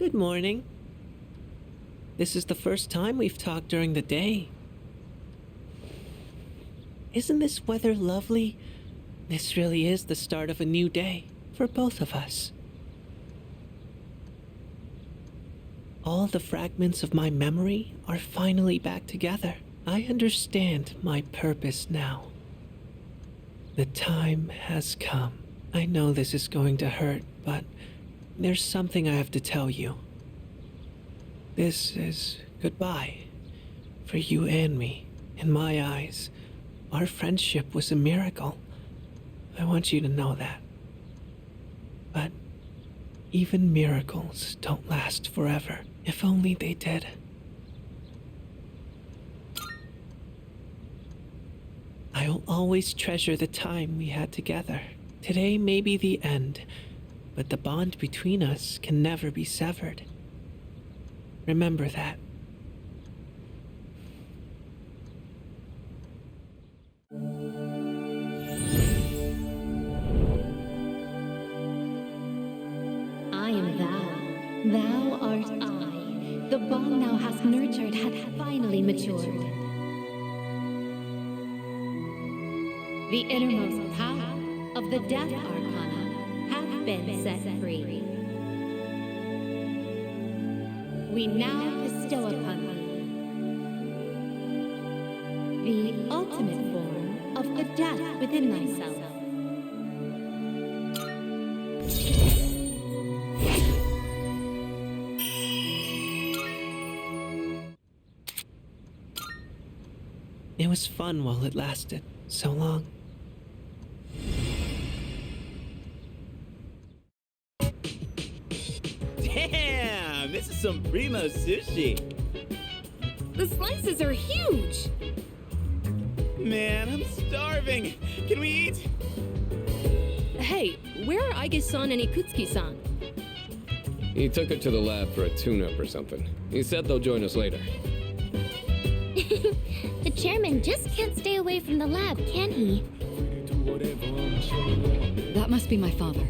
Good morning. This is the first time we've talked during the day. Isn't this weather lovely? This really is the start of a new day for both of us. All the fragments of my memory are finally back together. I understand my purpose now. The time has come. I know this is going to hurt, but there's something I have to tell you. This is goodbye for you and me. In my eyes, our friendship was a miracle. I want you to know that. But even miracles don't last forever. If only they did. I'll always treasure the time we had together. Today may be the end, but the bond between us can never be severed. Remember that. I am thou. Thou art I. The bond thou hast nurtured hath finally matured. The innermost power of the Death Arcana hath been set free. We now bestow upon thee the ultimate form of the death within thyself. It was fun while it lasted so long. Damn, this is some primo sushi. The slices are huge! Man, I'm starving. Can we eat? Hey, where are Aige-san and Ikutsuki-san? He took her to the lab for a tune-up or something. He said they'll join us later. The chairman just can't stay away from the lab, can he? That must be my father.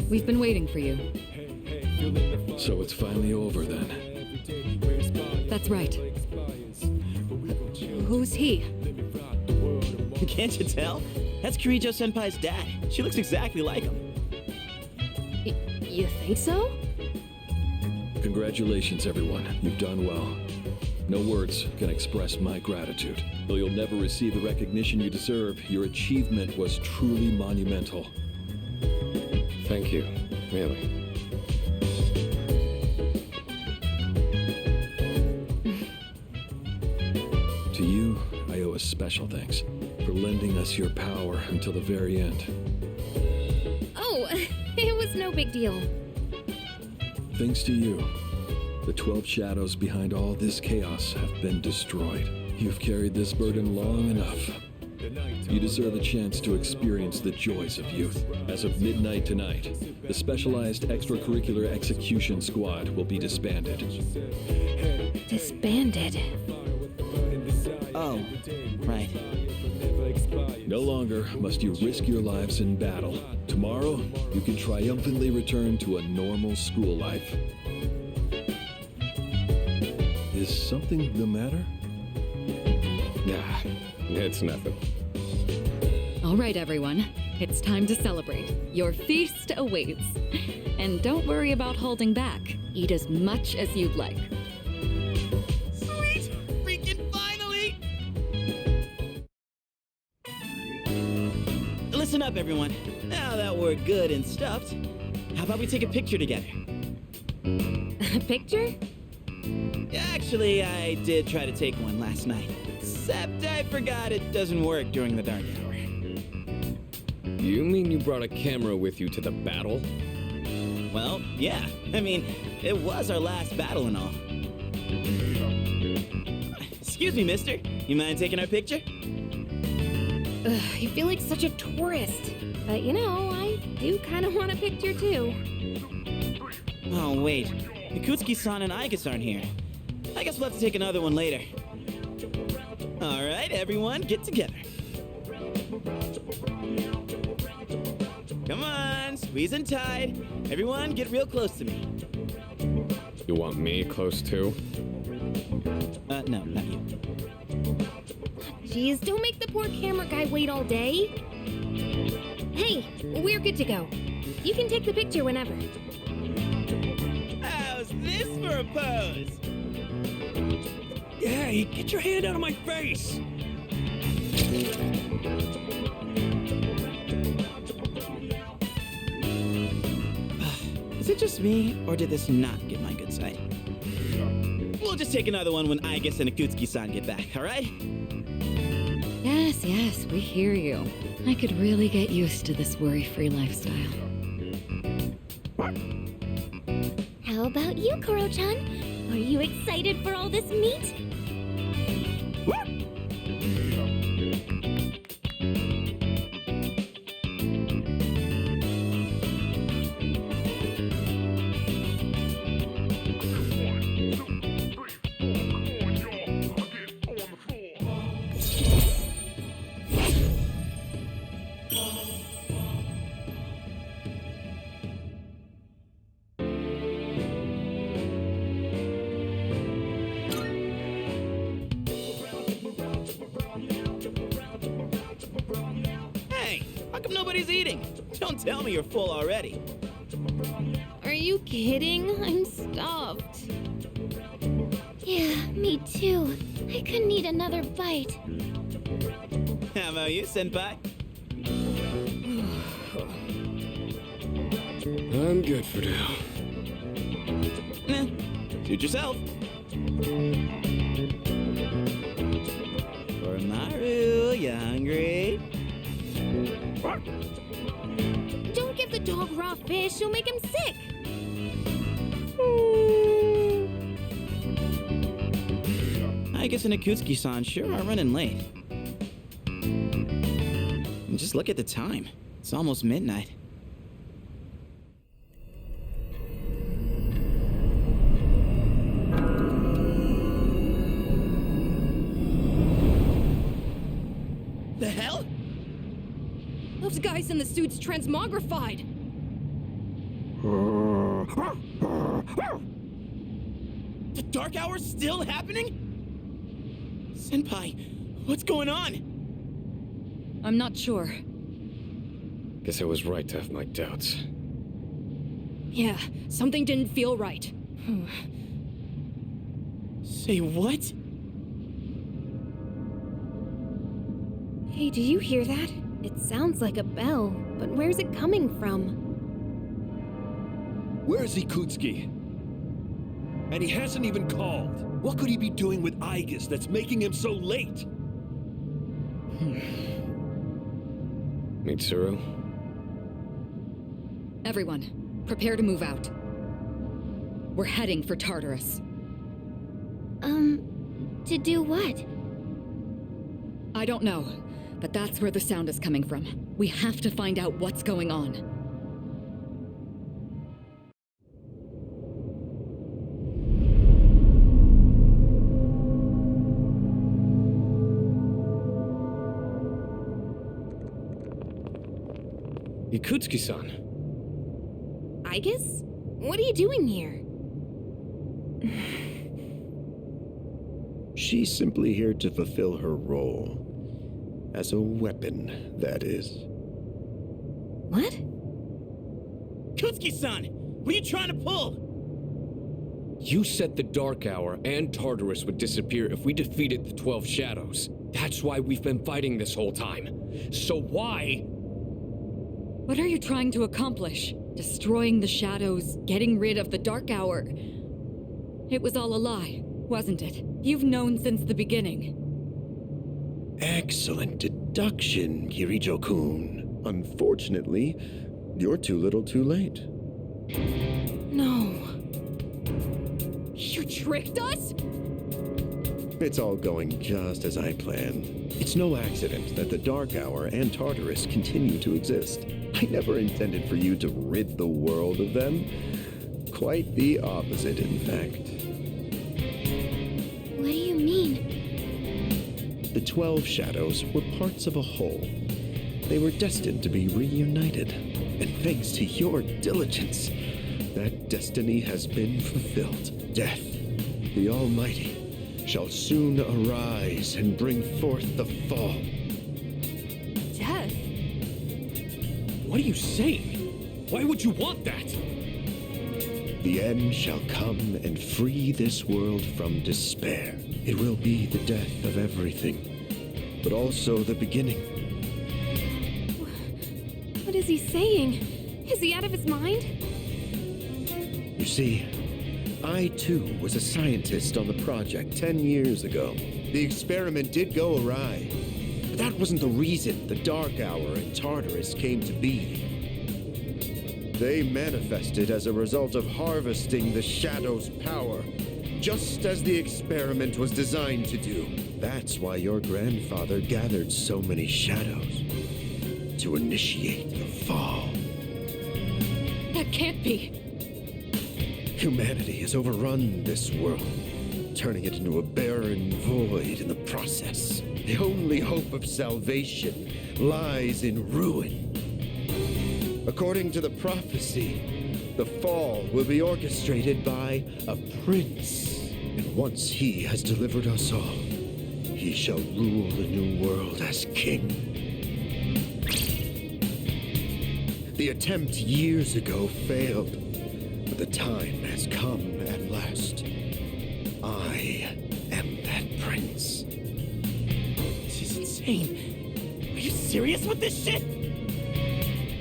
We've been waiting for you. So it's finally over then. That's right. Who's he? Can't you tell? That's Kirijo-senpai's dad. She looks exactly like him. You think so? Congratulations, everyone. You've done well. No words can express my gratitude. Though you'll never receive the recognition you deserve, your achievement was truly monumental. Thank you, really. To you, I owe a special thanks for lending us your power until the very end. Oh, it was no big deal. Thanks to you, the 12 shadows behind all this chaos have been destroyed. You've carried this burden long enough. You deserve a chance to experience the joys of youth. As of midnight tonight, the specialized extracurricular execution squad will be disbanded. Disbanded? Oh, right. No longer must you risk your lives in battle. Tomorrow, you can triumphantly return to a normal school life. Is something the matter? Nah, it's nothing. All right, everyone. It's time to celebrate. Your feast awaits. And don't worry about holding back. Eat as much as you'd like. Sweet! Freaking finally! Listen up, everyone. Now that we're good and stuffed, how about we take a picture together? A picture? Actually, I did try to take one last night. Except I forgot it doesn't work during the dark hour. You mean you brought a camera with you to the battle? Well, yeah. I mean, it was our last battle and all. Excuse me, mister. You mind taking our picture? I feel like such a tourist. But you know, I do kind of want a picture too. Oh, wait. Ikutsuki-san and Aige aren't here. I guess we'll have to take another one later. All right, everyone, get together. Come on, squeeze and tight. Everyone, get real close to me. You want me close too? No, not you. Jeez, don't make the poor camera guy wait all day. Hey, we're good to go. You can take the picture whenever. How's this for a pose? Hey, get your hand out of my face! Is it just me, or did this not get my good side? We'll just take another one when Aigis and Akutsuki-san get back, alright? Yes, yes, we hear you. I could really get used to this worry-free lifestyle. How about you, Koro-chan? Are you excited for all this meat? Nobody's eating. Don't tell me you're full already. Are you kidding? I'm stuffed. Yeah, me too. I couldn't eat another bite. How about you, senpai? I'm good for now. Suit yourself. Maru, you hungry? Don't give the dog raw fish, you'll make him sick. Aigis and Akutsuki-san sure are running late. And just look at the time. It's almost midnight. The hell? Those guys in the suits transmogrified. The Dark Hour's still happening? Senpai, what's going on? I'm not sure. Guess I was right to have my doubts. Yeah, something didn't feel right. Say what? Hey, do you hear that? It sounds like a bell, but where's it coming from? Where's Ikutsuki? And he hasn't even called. What could he be doing with Aigis that's making him so late? Mitsuru? Everyone, prepare to move out. We're heading for Tartarus. To do what? I don't know, but that's where the sound is coming from. We have to find out what's going on. Ikutsuki-san. Aigis? What are you doing here? She's simply here to fulfill her role. As a weapon, that is. What? Kutsuki-san! What are you trying to pull? You said the Dark Hour and Tartarus would disappear if we defeated the 12 Shadows. That's why we've been fighting this whole time. So why? What are you trying to accomplish? Destroying the shadows, getting rid of the Dark Hour. It was all a lie, wasn't it? You've known since the beginning. Excellent deduction, Kirijo-kun. Unfortunately, you're too little too late. No. You tricked us? It's all going just as I planned. It's no accident that the Dark Hour and Tartarus continue to exist. I never intended for you to rid the world of them. Quite the opposite, in fact. What do you mean? The 12 Shadows were parts of a whole. They were destined to be reunited. And thanks to your diligence, that destiny has been fulfilled. Death, the Almighty, shall soon arise and bring forth the fall. Death? What are you saying? Why would you want that? The end shall come and free this world from despair. It will be the death of everything, but also the beginning. What is he saying? Is he out of his mind? You see, I too was a scientist on the project 10 years ago. The experiment did go awry, but that wasn't the reason the Dark Hour and Tartarus came to be. They manifested as a result of harvesting the Shadow's power, just as the experiment was designed to do. That's why your grandfather gathered so many shadows, to initiate the fall. That can't be. Humanity has overrun this world, turning it into a barren void in the process. The only hope of salvation lies in ruin. According to the prophecy, the fall will be orchestrated by a prince. And once he has delivered us all, he shall rule the new world as king. The attempt years ago failed, but the time has come at last. I am that prince. This is insane. Are you serious with this shit?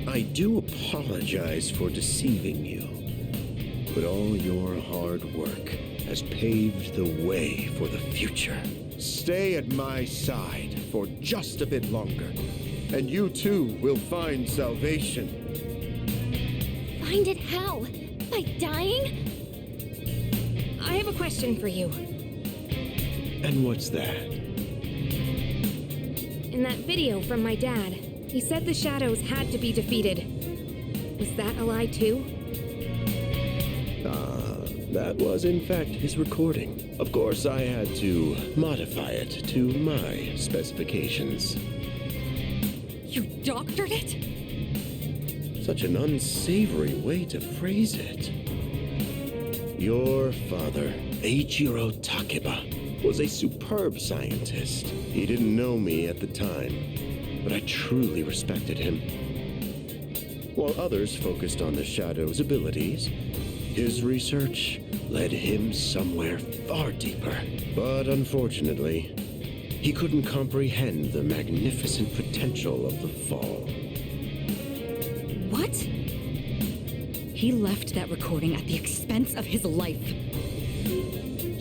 I do apologize for deceiving you, but all your hard work has paved the way for the future. Stay at my side for just a bit longer, and you too will find salvation. Find it how? By dying? I have a question for you. And what's that? In that video from my dad, he said the shadows had to be defeated. Was that a lie too? That was in fact his recording. Of course, I had to modify it to my specifications. You doctored it? Such an unsavory way to phrase it. Your father, Eiichiro Takeba, was a superb scientist. He didn't know me at the time, but I truly respected him. While others focused on the Shadow's abilities, his research led him somewhere far deeper. But unfortunately, he couldn't comprehend the magnificent potential of the fall. What? He left that recording at the expense of his life.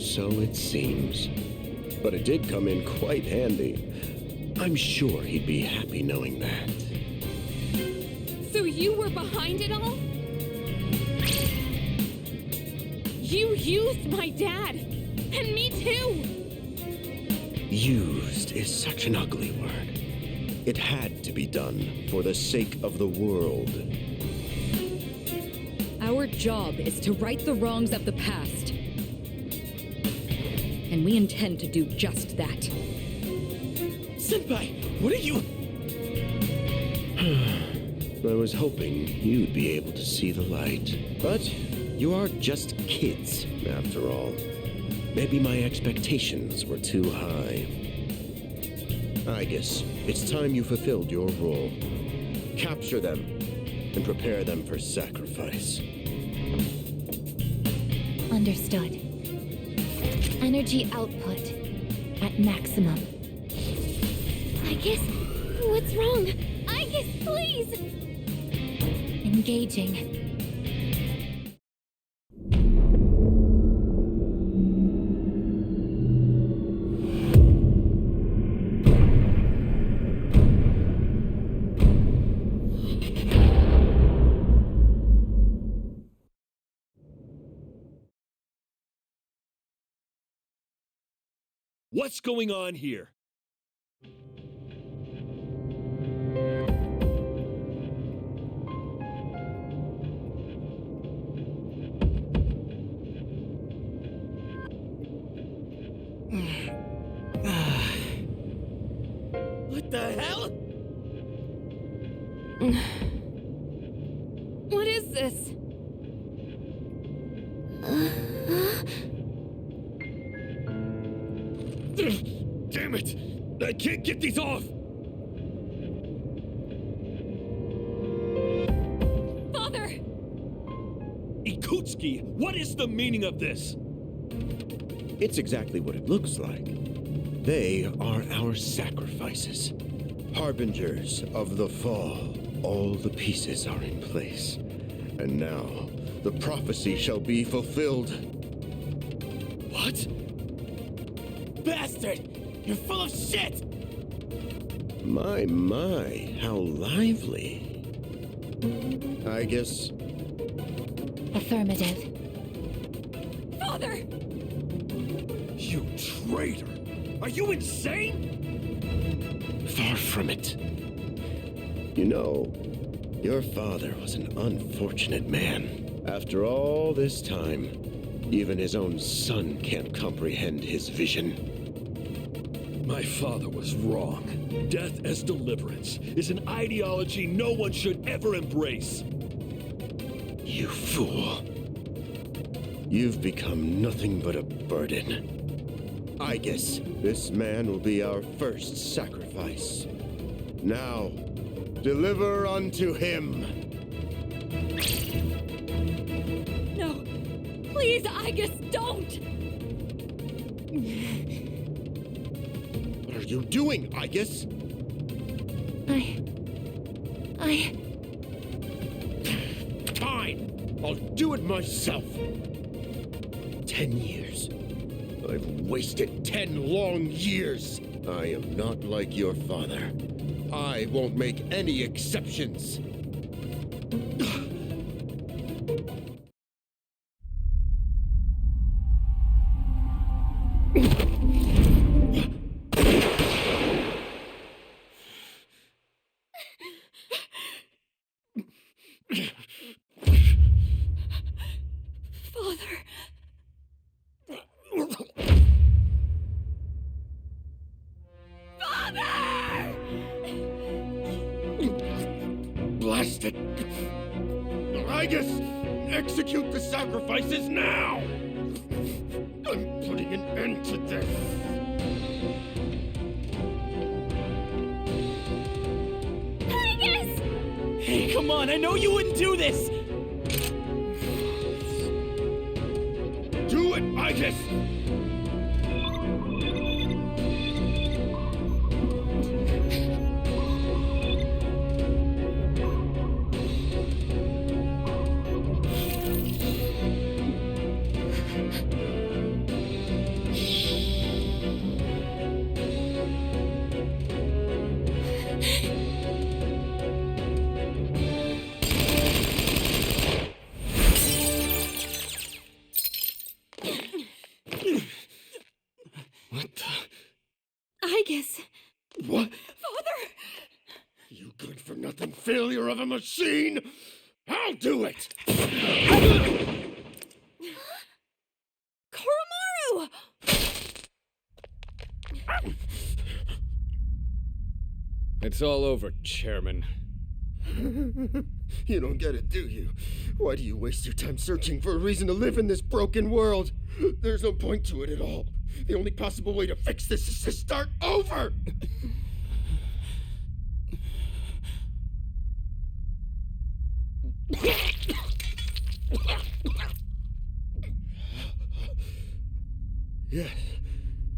So it seems. But it did come in quite handy. I'm sure he'd be happy knowing that. So you were behind it all? You used my dad! And me too! Used is such an ugly word. It had to be done for the sake of the world. Our job is to right the wrongs of the past. And we intend to do just that. Senpai, what are you... I was hoping you'd be able to see the light. But you are just kids, after all. Maybe my expectations were too high. I guess it's time you fulfilled your role. Capture them and prepare them for sacrifice. Understood. Energy output at maximum. Aigis, what's wrong? Aigis, please! Engaging. What's going on here? What the hell? Damn it! I can't get these off! Father! Ikutsuki, what is the meaning of this? It's exactly what it looks like. They are our sacrifices. Harbingers of the fall. All the pieces are in place. And now, the prophecy shall be fulfilled. What? Bastard! You're full of shit! My, how lively. I guess... Affirmative. Father! You traitor! Are you insane? Far from it. You know, your father was an unfortunate man. After all this time, even his own son can't comprehend his vision. My father was wrong. Death as deliverance is an ideology no one should ever embrace. You fool. You've become nothing but a burden. I guess this man will be our first sacrifice. Now, deliver unto him. No. Please, Aigis, don't! What are you doing, Aigis? Fine! I'll do it myself. 10 years. I've wasted 10 long years. I am not like your father. I won't make any exceptions. Blast it! Aigis, execute the sacrifices now! I'm putting an end to this. Aigis! Hey, come on, I know you wouldn't do this! Do it, Aigis! Aigis. What? Father! You good-for-nothing failure of a machine! I'll do it! Koromaru! It's all over, Chairman. You don't get it, do you? Why do you waste your time searching for a reason to live in this broken world? There's no point to it at all. The only possible way to fix this is to start over!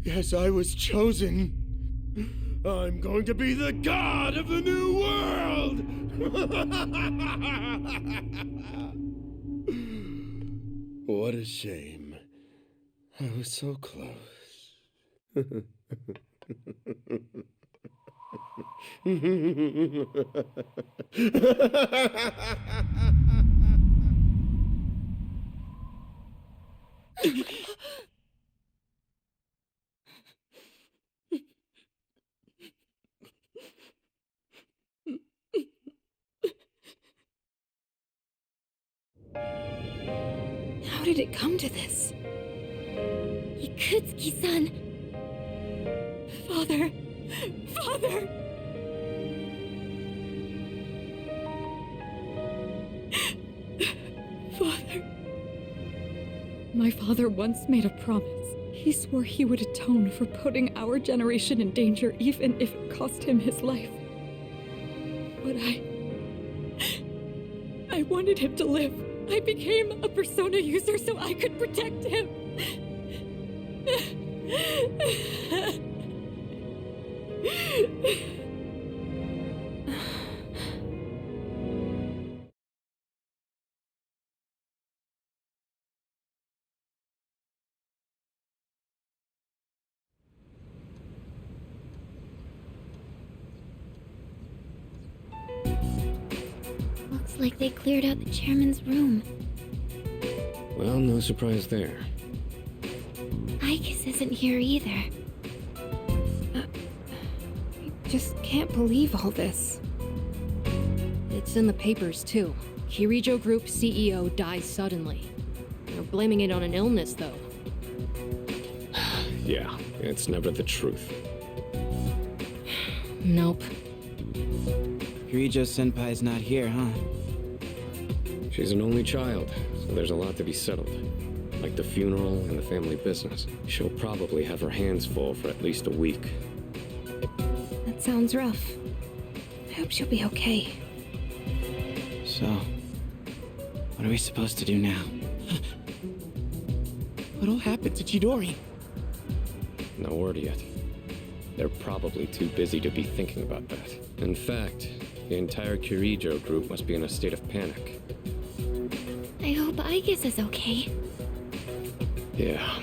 Yes, I was chosen. I'm going to be the god of the new world! What a shame. I was so close. How did it come to this? Ikutsuki-san. Father! Father! Father. My father once made a promise. He swore he would atone for putting our generation in danger, even if it cost him his life. But I wanted him to live. I became a persona user so I could protect him. Looks like they cleared out the chairman's room. Well, no surprise there. Ike's isn't here either. I just can't believe all this. It's in the papers, too. Kirijo Group CEO dies suddenly. They're blaming it on an illness, though. Yeah, it's never the truth. Nope. Kirijo-senpai's not here, huh? She's an only child, so there's a lot to be settled. Like the funeral and the family business. She'll probably have her hands full for at least a week. That sounds rough. I hope she'll be okay. So, what are we supposed to do now? What'll happen to Chidori? No word yet. They're probably too busy to be thinking about that. In fact, the entire Kirijo group must be in a state of panic. I hope Ike's is okay. Yeah.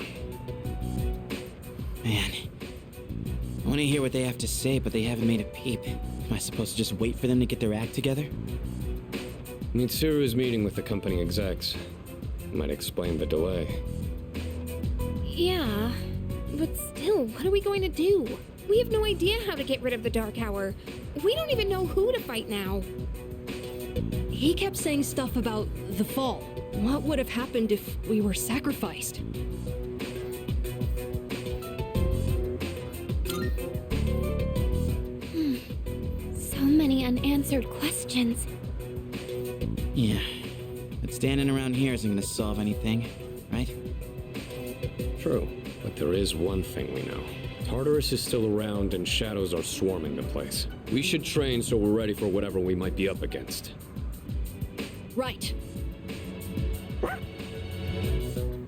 Man, I want to hear what they have to say, but they haven't made a peep. Am I supposed to just wait for them to get their act together? Mitsuru's meeting with the company execs. Might explain the delay. Yeah, but still, what are we going to do? We have no idea how to get rid of the Dark Hour. We don't even know who to fight now. He kept saying stuff about the fall. What would have happened if we were sacrificed? So many unanswered questions. Yeah, but standing around here isn't gonna solve anything, right? True, but there is one thing we know. Tartarus is still around and shadows are swarming the place. We should train so we're ready for whatever we might be up against. Right.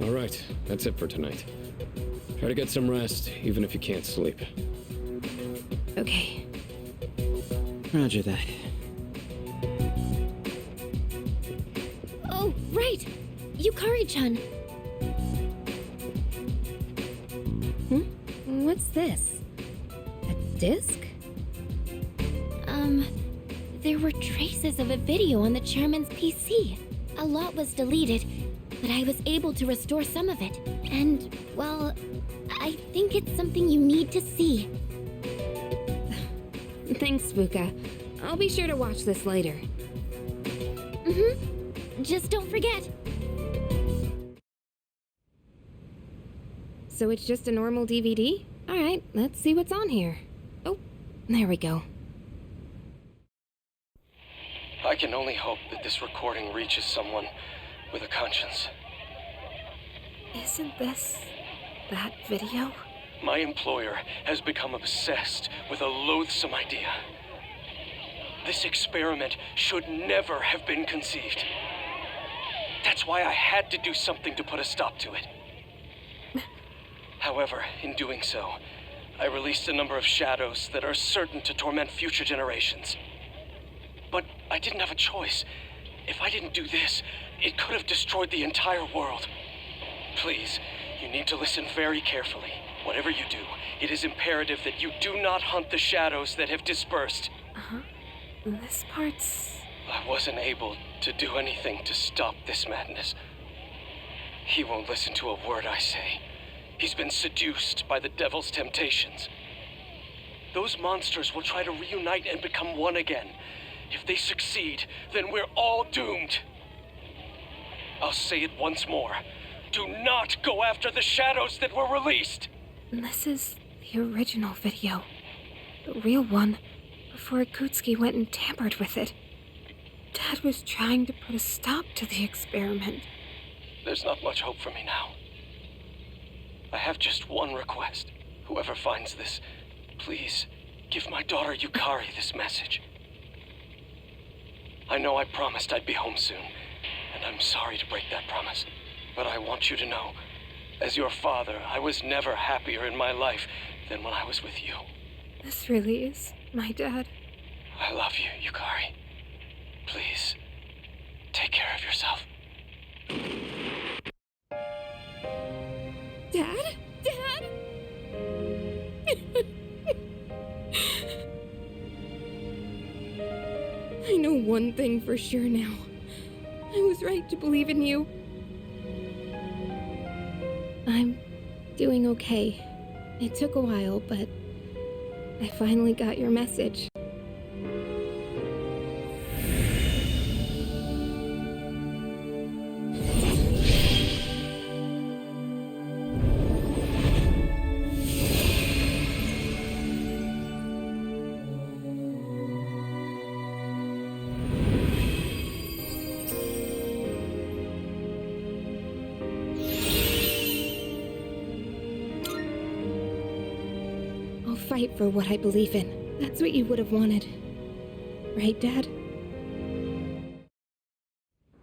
Alright, that's it for tonight. Try to get some rest, even if you can't sleep. Okay. Roger that. Oh, right! Yukari-chan. What's this? A disc? There were traces of a video on the chairman's PC. A lot was deleted, but I was able to restore some of it. And, well, I think it's something you need to see. Thanks, Fuka. I'll be sure to watch this later. Just don't forget. So it's just a normal DVD? Alright, let's see what's on here. Oh, there we go. I can only hope that this recording reaches someone with a conscience. Isn't this that video? My employer has become obsessed with a loathsome idea. This experiment should never have been conceived. That's why I had to do something to put a stop to it. However, in doing so, I released a number of shadows that are certain to torment future generations. But I didn't have a choice. If I didn't do this, it could have destroyed the entire world. Please, you need to listen very carefully. Whatever you do, it is imperative that you do not hunt the shadows that have dispersed. This part's... I wasn't able to do anything to stop this madness. He won't listen to a word I say. He's been seduced by the devil's temptations. Those monsters will try to reunite and become one again. If they succeed, then we're all doomed. I'll say it once more. Do not go after the shadows that were released! This is the original video. The real one, before Akutsuki went and tampered with it. Dad was trying to put a stop to the experiment. There's not much hope for me now. I have just one request. Whoever finds this, please give my daughter Yukari this message. I know I promised I'd be home soon, and I'm sorry to break that promise. But I want you to know, as your father, I was never happier in my life than when I was with you. This really is my dad. I love you, Yukari. Please, take care of yourself. Dad? Dad? I know one thing for sure now. I was right to believe in you. I'm doing okay. It took a while, but I finally got your message. I'll fight for what I believe in. That's what you would have wanted. Right, Dad?